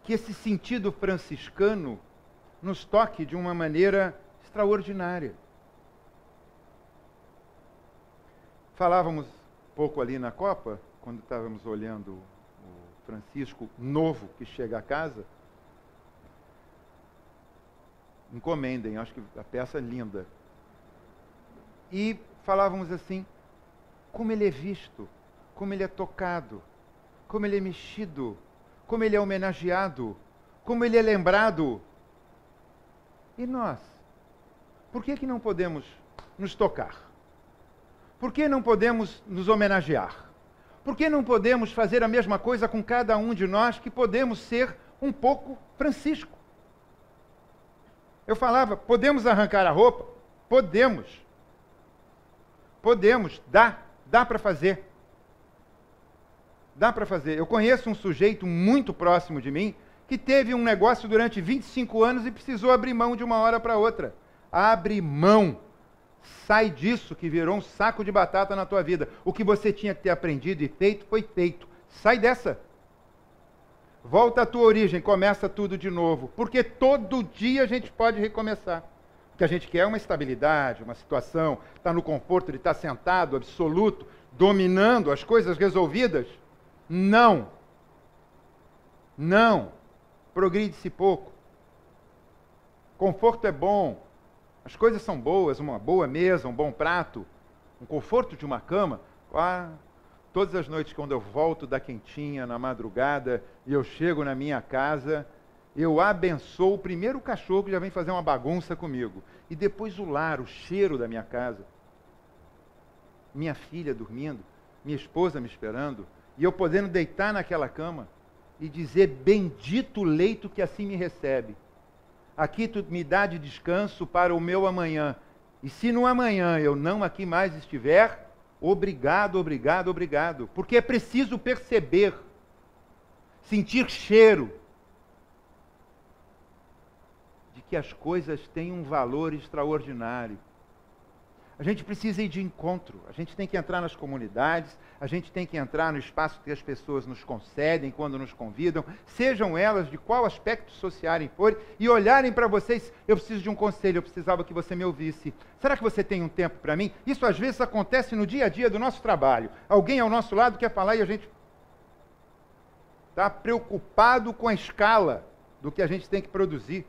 que esse sentido franciscano nos toque de uma maneira extraordinária. Falávamos pouco ali na Copa, quando estávamos olhando o Francisco novo que chega a casa. Encomendem, acho que a peça é linda. E falávamos assim, como ele é visto, como ele é tocado, como ele é mexido, como ele é homenageado, como ele é lembrado. E nós? Por que não podemos nos tocar? Por que não podemos nos homenagear? Por que não podemos fazer a mesma coisa com cada um de nós, que podemos ser um pouco Francisco? Eu falava, podemos arrancar a roupa? Podemos. Podemos, dá para fazer. Dá para fazer. Eu conheço um sujeito muito próximo de mim, que teve um negócio durante 25 anos e precisou abrir mão de uma hora para outra. Abre mão. Sai disso que virou um saco de batata na tua vida. O que você tinha que ter aprendido e feito, foi feito. Sai dessa. Volta à tua origem, começa tudo de novo. Porque todo dia a gente pode recomeçar. O que a gente quer é uma estabilidade, uma situação, estar no conforto de estar sentado, absoluto, dominando as coisas resolvidas. Não. Não. Progride-se pouco. Conforto é bom. As coisas são boas, uma boa mesa, um bom prato, um conforto de uma cama. Todas as noites, quando eu volto da quentinha na madrugada e eu chego na minha casa, eu abençoo o primeiro cachorro que já vem fazer uma bagunça comigo. E depois o lar, o cheiro da minha casa. Minha filha dormindo, minha esposa me esperando, e eu podendo deitar naquela cama e dizer, bendito o leito que assim me recebe. Aqui tu me dá de descanso para o meu amanhã. E se no amanhã eu não aqui mais estiver, obrigado, obrigado, obrigado. Porque é preciso perceber, sentir cheiro de que as coisas têm um valor extraordinário. A gente precisa ir de encontro, a gente tem que entrar nas comunidades, a gente tem que entrar no espaço que as pessoas nos concedem quando nos convidam, sejam elas de qual aspecto social forem, e olharem para vocês, eu preciso de um conselho, eu precisava que você me ouvisse. Será que você tem um tempo para mim? Isso às vezes acontece no dia a dia do nosso trabalho. Alguém ao nosso lado quer falar e a gente está preocupado com a escala do que a gente tem que produzir.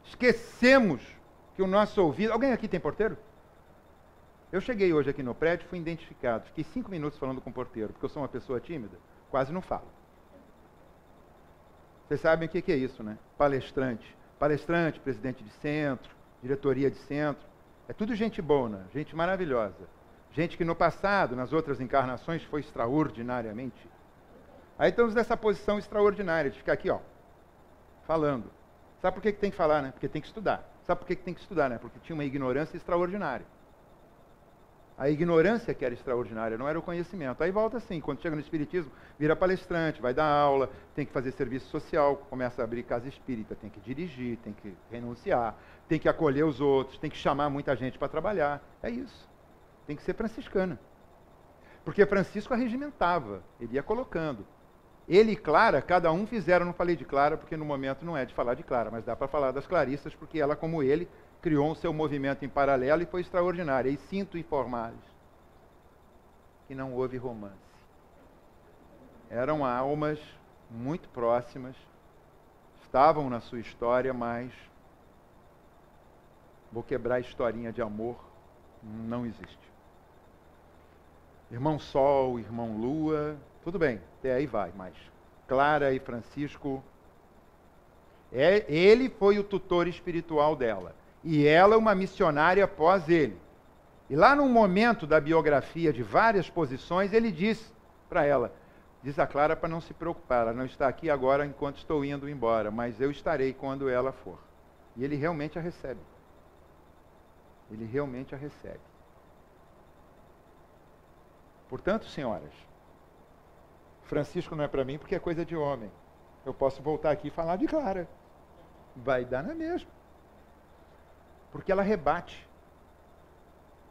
Esquecemos que o nosso ouvido... Alguém aqui tem porteiro? Eu cheguei hoje aqui no prédio, fui identificado. Fiquei 5 minutos falando com o porteiro, porque eu sou uma pessoa tímida, quase não falo. Vocês sabem o que é isso, né? Palestrante. Palestrante, presidente de centro, diretoria de centro. É tudo gente boa, gente maravilhosa. Gente que no passado, nas outras encarnações, foi extraordinariamente. Aí estamos nessa posição extraordinária de ficar aqui, ó, falando. Sabe por que tem que falar, né? Porque tem que estudar. Sabe por que tem que estudar, né? Porque tinha uma ignorância extraordinária. A ignorância que era extraordinária, não era o conhecimento. Aí volta assim, quando chega no espiritismo, vira palestrante, vai dar aula, tem que fazer serviço social, começa a abrir casa espírita, tem que dirigir, tem que renunciar, tem que acolher os outros, tem que chamar muita gente para trabalhar. É isso. Tem que ser franciscana. Porque Francisco arregimentava, ele ia colocando. Ele e Clara, cada um fizeram, não falei de Clara, porque no momento não é de falar de Clara, mas dá para falar das Clarissas, porque ela, como ele, criou um seu movimento em paralelo e foi extraordinária. E sinto informar-lhes que não houve romance. Eram almas muito próximas, estavam na sua história, mas vou quebrar a historinha de amor, não existe. Irmão Sol, irmão Lua, tudo bem, até aí vai, mas Clara e Francisco, ele foi o tutor espiritual dela, e ela uma missionária após ele. E lá num momento da biografia, de várias posições, ele diz para ela, diz a Clara para não se preocupar, ela não está aqui agora enquanto estou indo embora, mas eu estarei quando ela for. E ele realmente a recebe. Ele realmente a recebe. Portanto, senhoras, Francisco não é para mim porque é coisa de homem. Eu posso voltar aqui e falar de Clara. Vai dar na mesma. Porque ela rebate.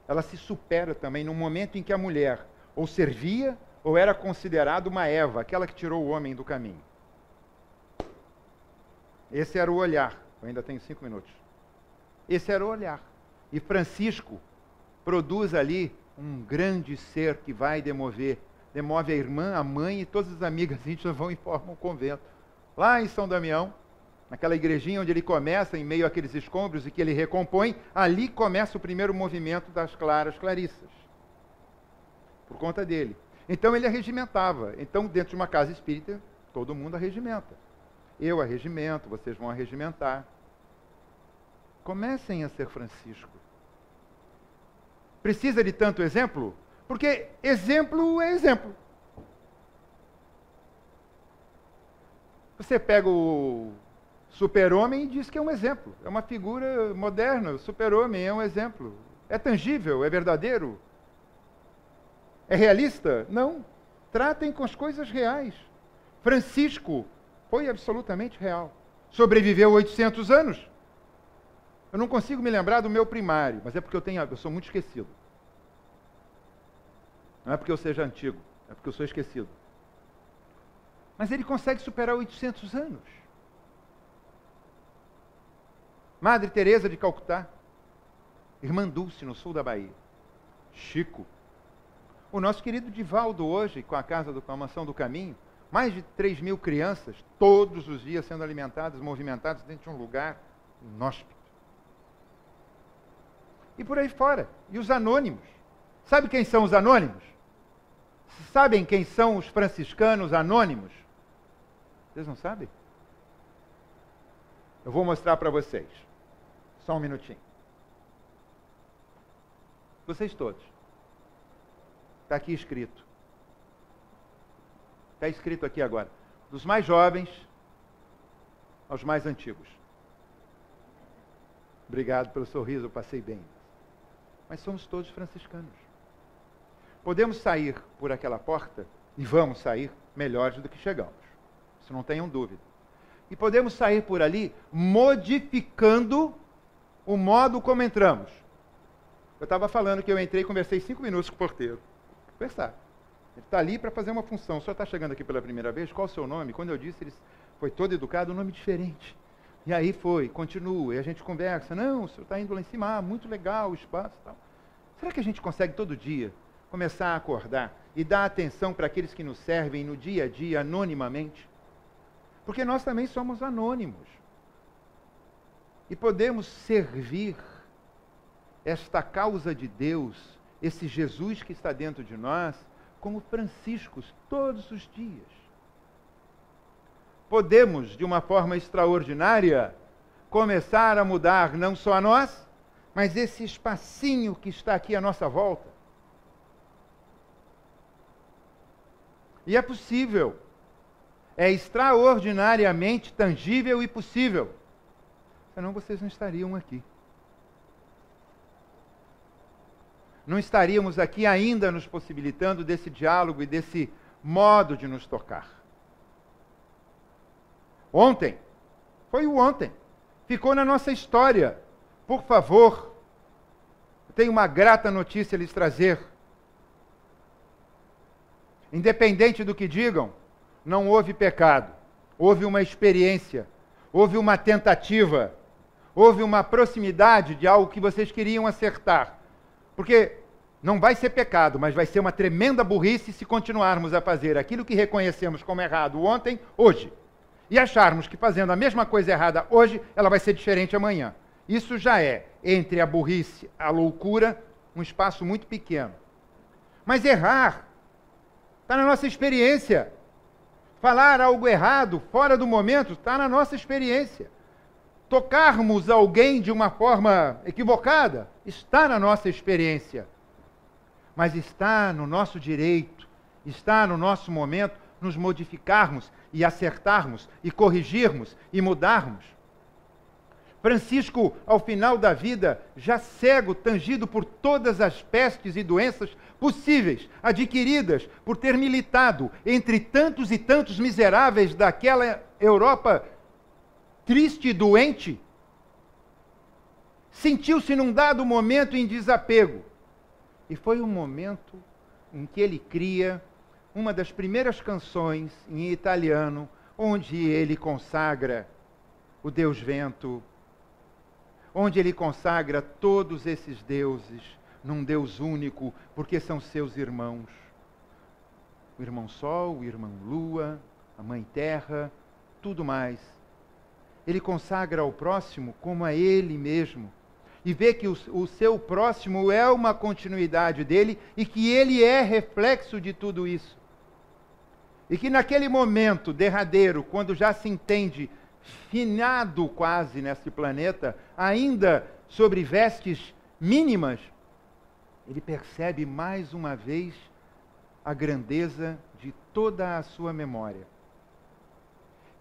Ela se supera também no momento em que a mulher ou servia ou era considerada uma Eva, aquela que tirou o homem do caminho. Esse era o olhar. Eu ainda tenho 5 minutos. Esse era o olhar. E Francisco produz ali um grande ser que vai demove a irmã, a mãe e todas as amigas íntimas vão e formam um convento. Lá em São Damião, naquela igrejinha onde ele começa, em meio àqueles escombros e que ele recompõe, ali começa o primeiro movimento das Clarissas. Por conta dele. Então ele arregimentava. Então, dentro de uma casa espírita, todo mundo arregimenta. Eu arregimento, vocês vão arregimentar. Comecem a ser Francisco. Precisa de tanto exemplo? Porque exemplo é exemplo. Você pega o super-homem e diz que é um exemplo. É uma figura moderna. O super-homem é um exemplo. É tangível? É verdadeiro? É realista? Não. Tratem com as coisas reais. Francisco foi absolutamente real. Sobreviveu 800 anos. Eu não consigo me lembrar do meu primário, mas é porque eu sou muito esquecido. Não é porque eu seja antigo, é porque eu sou esquecido. Mas ele consegue superar 800 anos. Madre Teresa de Calcutá, Irmã Dulce, no sul da Bahia. Chico. O nosso querido Divaldo hoje, com a Mansão do Caminho, mais de 3.000 crianças, todos os dias sendo alimentadas, movimentadas dentro de um lugar inóspito. E por aí fora. E os anônimos. Sabe quem são os anônimos? Sabem quem são os franciscanos anônimos? Vocês não sabem? Eu vou mostrar para vocês. Só um minutinho. Vocês todos. Está aqui escrito. Está escrito aqui agora. Dos mais jovens aos mais antigos. Obrigado pelo sorriso, eu passei bem. Mas somos todos franciscanos. Podemos sair por aquela porta, e vamos sair melhores do que chegamos. Isso não tenham dúvida. E podemos sair por ali modificando o modo como entramos. Eu estava falando que eu entrei e conversei 5 minutos com o porteiro. Conversar. Ele está ali para fazer uma função. O senhor está chegando aqui pela primeira vez? Qual o seu nome? Quando eu disse, ele foi todo educado, um nome diferente. E aí continua, e a gente conversa. Não, o senhor está indo lá em cima, muito legal o espaço e tal. Será que a gente consegue todo dia começar a acordar e dar atenção para aqueles que nos servem no dia a dia, anonimamente? Porque nós também somos anônimos. E podemos servir esta causa de Deus, esse Jesus que está dentro de nós, como franciscos todos os dias. Podemos, de uma forma extraordinária, começar a mudar não só a nós, mas esse espacinho que está aqui à nossa volta. E é possível. É extraordinariamente tangível e possível. Senão vocês não estariam aqui. Não estaríamos aqui ainda nos possibilitando desse diálogo e desse modo de nos tocar. Ontem, foi o ontem, ficou na nossa história. Por favor, eu tenho uma grata notícia a lhes trazer. Independente do que digam, não houve pecado, houve uma experiência, houve uma tentativa, houve uma proximidade de algo que vocês queriam acertar. Porque não vai ser pecado, mas vai ser uma tremenda burrice se continuarmos a fazer aquilo que reconhecemos como errado ontem, hoje. E acharmos que fazendo a mesma coisa errada hoje, ela vai ser diferente amanhã. Isso já é, entre a burrice e a loucura, um espaço muito pequeno. Mas errar está na nossa experiência. Falar algo errado, fora do momento, está na nossa experiência. Tocarmos alguém de uma forma equivocada, está na nossa experiência. Mas está no nosso direito, está no nosso momento, nos modificarmos e acertarmos e corrigirmos e mudarmos. Francisco, ao final da vida, já cego, tangido por todas as pestes e doenças possíveis, adquiridas por ter militado entre tantos e tantos miseráveis daquela Europa triste e doente, sentiu-se num dado momento em desapego. E foi um momento em que ele cria uma das primeiras canções em italiano, onde ele consagra o Deus Vento, onde ele consagra todos esses deuses num Deus único, porque são seus irmãos. O irmão Sol, o irmão Lua, a Mãe Terra, tudo mais. Ele consagra ao próximo como a ele mesmo. E vê que o seu próximo é uma continuidade dele e que ele é reflexo de tudo isso. E que naquele momento derradeiro, quando já se entende finado quase nesse planeta, ainda sobre vestes mínimas, ele percebe mais uma vez a grandeza de toda a sua memória.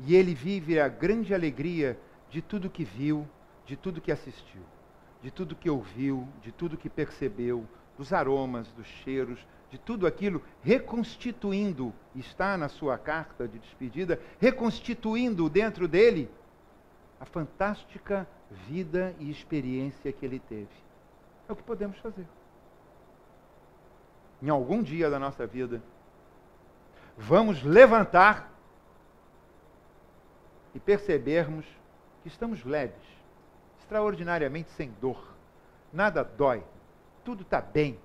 E ele vive a grande alegria de tudo que viu, de tudo que assistiu, de tudo que ouviu, de tudo que percebeu, dos aromas, dos cheiros, de tudo aquilo, reconstituindo, está na sua carta de despedida, reconstituindo dentro dele a fantástica vida e experiência que ele teve. É o que podemos fazer. Em algum dia da nossa vida, vamos levantar e percebermos que estamos leves, extraordinariamente sem dor. Nada dói, tudo está bem.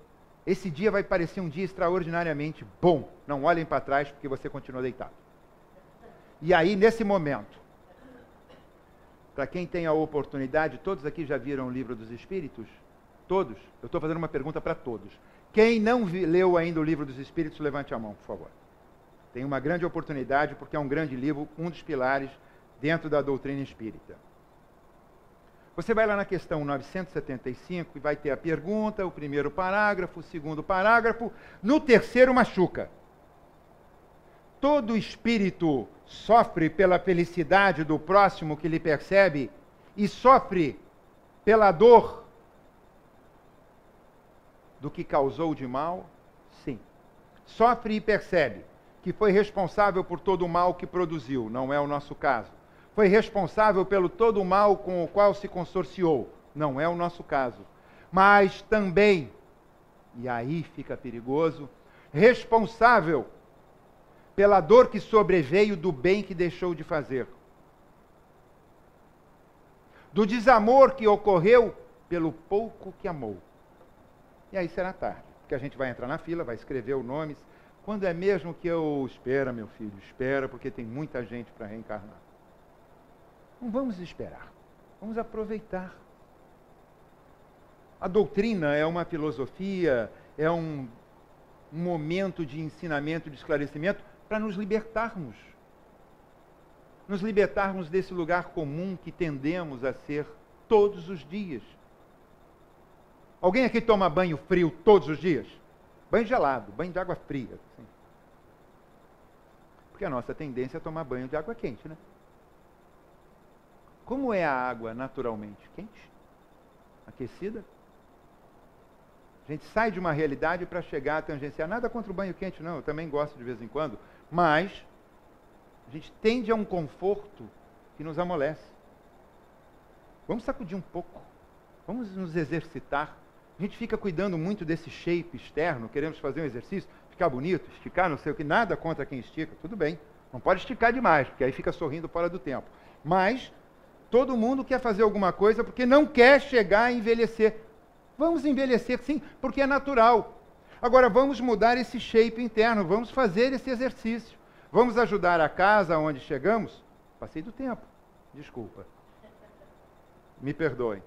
Esse dia vai parecer um dia extraordinariamente bom. Não olhem para trás porque você continua deitado. E aí, nesse momento, para quem tem a oportunidade, todos aqui já viram o Livro dos Espíritos? Todos? Eu estou fazendo uma pergunta para todos. Quem não leu ainda o Livro dos Espíritos, levante a mão, por favor. Tem uma grande oportunidade, porque é um grande livro, um dos pilares dentro da doutrina espírita. Você vai lá na questão 975 e vai ter a pergunta, o primeiro parágrafo, o segundo parágrafo. No terceiro, machuca. Todo espírito sofre pela felicidade do próximo que lhe percebe e sofre pela dor do que causou de mal? Sim. Sofre e percebe que foi responsável por todo o mal que produziu. Não é o nosso caso. Foi responsável pelo todo o mal com o qual se consorciou. Não é o nosso caso. Mas também, e aí fica perigoso, responsável pela dor que sobreveio do bem que deixou de fazer. Do desamor que ocorreu pelo pouco que amou. E aí será tarde, porque a gente vai entrar na fila, vai escrever o nome. Quando é mesmo que eu... Espera, meu filho, espera, porque tem muita gente para reencarnar. Não vamos esperar, vamos aproveitar. A doutrina é uma filosofia, é um momento de ensinamento, de esclarecimento, para nos libertarmos. Nos libertarmos desse lugar comum que tendemos a ser todos os dias. Alguém aqui toma banho frio todos os dias? Banho gelado, banho de água fria. Assim. Porque a nossa tendência é tomar banho de água quente, né? Como é a água naturalmente? Quente? Aquecida? A gente sai de uma realidade para chegar a tangenciar. Nada contra o banho quente, não. Eu também gosto de vez em quando. Mas a gente tende a um conforto que nos amolece. Vamos sacudir um pouco. Vamos nos exercitar. A gente fica cuidando muito desse shape externo. Queremos fazer um exercício, ficar bonito, esticar, não sei o que. Nada contra quem estica. Tudo bem. Não pode esticar demais, porque aí fica sorrindo fora do tempo. Mas todo mundo quer fazer alguma coisa porque não quer chegar a envelhecer. Vamos envelhecer, sim, porque é natural. Agora, vamos mudar esse shape interno, vamos fazer esse exercício. Vamos ajudar a casa onde chegamos? Passei do tempo, desculpa. Me perdoem.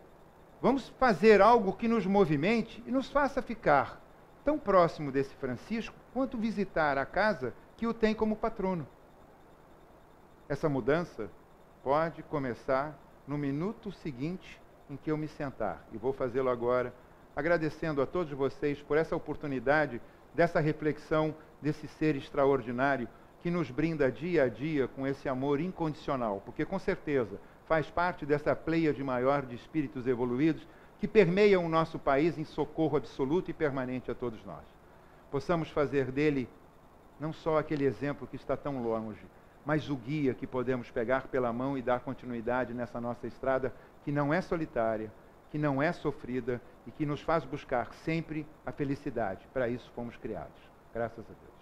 Vamos fazer algo que nos movimente e nos faça ficar tão próximo desse Francisco quanto visitar a casa que o tem como patrono. Essa mudança pode começar no minuto seguinte em que eu me sentar. E vou fazê-lo agora, agradecendo a todos vocês por essa oportunidade, dessa reflexão, desse ser extraordinário que nos brinda dia a dia com esse amor incondicional. Porque, com certeza, faz parte dessa pleiade maior de espíritos evoluídos que permeiam o nosso país em socorro absoluto e permanente a todos nós. Possamos fazer dele não só aquele exemplo que está tão longe, mas o guia que podemos pegar pela mão e dar continuidade nessa nossa estrada, que não é solitária, que não é sofrida e que nos faz buscar sempre a felicidade. Para isso fomos criados. Graças a Deus.